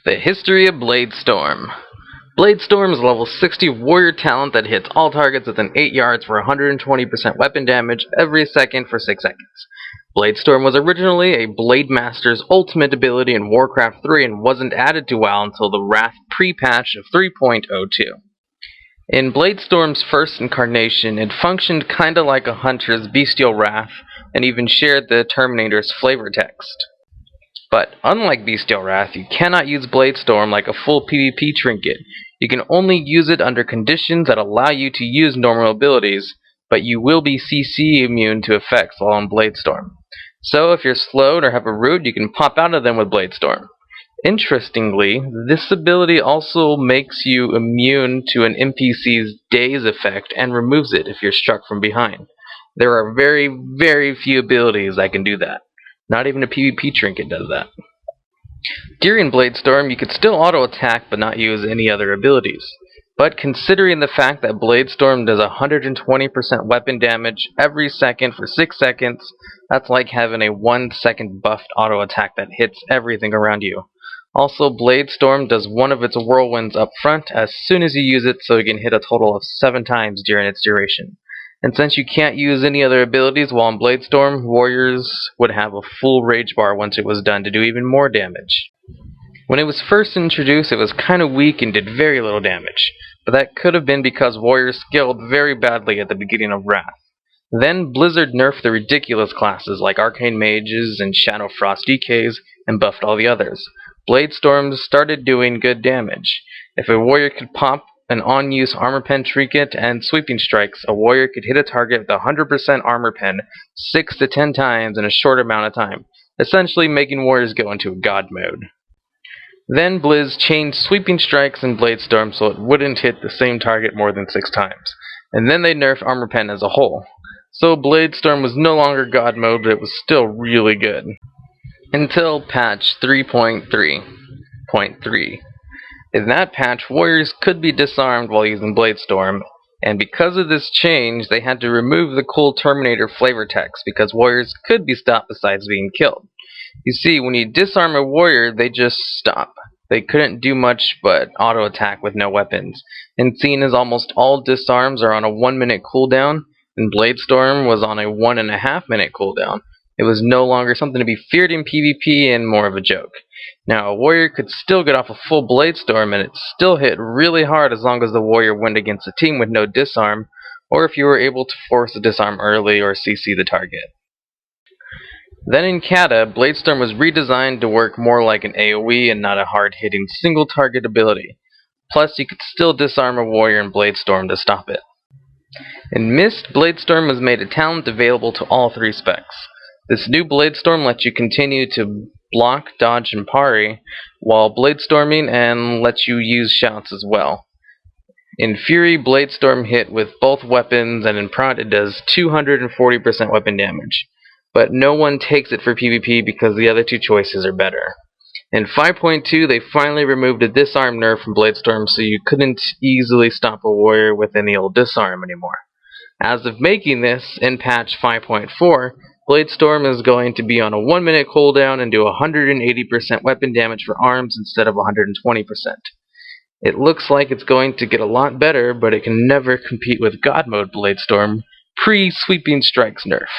The History of Bladestorm. Bladestorm is a level 60 warrior talent that hits all targets within 8 yards for 120% weapon damage every second for 6 seconds. Bladestorm was originally a Blade Master's ultimate ability in Warcraft 3 and wasn't added to WoW until the Wrath pre-patch of 3.02. In Bladestorm's first incarnation, it functioned kinda like a hunter's bestial wrath, and even shared the Terminator's flavor text. But unlike Bestial Wrath, you cannot use Bladestorm like a full PvP trinket. You can only use it under conditions that allow you to use normal abilities, but you will be CC immune to effects while on Bladestorm. So if you're slowed or have a root, you can pop out of them with Bladestorm. Interestingly, this ability also makes you immune to an NPC's daze effect and removes it if you're struck from behind. There are very, very few abilities that can do that. Not even a PvP trinket does that. During Bladestorm, you could still auto-attack but not use any other abilities. But considering the fact that Bladestorm does 120% weapon damage every second for 6 seconds, that's like having a 1 second buffed auto-attack that hits everything around you. Also, Bladestorm does one of its whirlwinds up front as soon as you use it, so you can hit a total of 7 times during its duration. And since you can't use any other abilities while in Bladestorm, warriors would have a full rage bar once it was done to do even more damage. When it was first introduced, it was kinda weak and did very little damage, but that could have been because warriors scaled very badly at the beginning of Wrath. Then Blizzard nerfed the ridiculous classes like Arcane Mages and Shadow Frost DKs and buffed all the others. Bladestorms started doing good damage. If a warrior could pop an on-use armor pen trinket and sweeping strikes, a warrior could hit a target with 100% armor pen 6 to 10 times in a short amount of time, essentially making warriors go into a god mode. Then Blizz changed sweeping strikes in Bladestorm so it wouldn't hit the same target more than 6 times, and then they nerfed armor pen as a whole. So Bladestorm was no longer god mode, but it was still really good. Until patch 3.3.3. In that patch, warriors could be disarmed while using Bladestorm, and because of this change, they had to remove the cool Terminator flavor text because warriors could be stopped besides being killed. You see, when you disarm a warrior, they just stop. They couldn't do much but auto-attack with no weapons, and seeing as almost all disarms are on a 1-minute cooldown, and Bladestorm was on a 1.5-minute cooldown, it was no longer something to be feared in PvP and more of a joke. Now, a warrior could still get off a full Bladestorm and it still hit really hard as long as the warrior went against a team with no disarm, or if you were able to force a disarm early or CC the target. Then in Kata, Bladestorm was redesigned to work more like an AoE and not a hard-hitting single-target ability. Plus, you could still disarm a warrior in Bladestorm to stop it. In Mist, Bladestorm was made a talent available to all 3 specs. This new Bladestorm lets you continue to block, dodge, and parry while Bladestorming and lets you use shouts as well. In Fury, Bladestorm hit with both weapons, and in Prod it does 240% weapon damage. But no one takes it for PvP because the other 2 choices are better. In 5.2, they finally removed a disarm nerf from Bladestorm so you couldn't easily stop a warrior with any old disarm anymore. As of making this, in patch 5.4, Bladestorm is going to be on a 1-minute cooldown and do 180% weapon damage for arms instead of 120%. It looks like it's going to get a lot better, but it can never compete with God Mode Bladestorm pre-Sweeping Strikes nerf.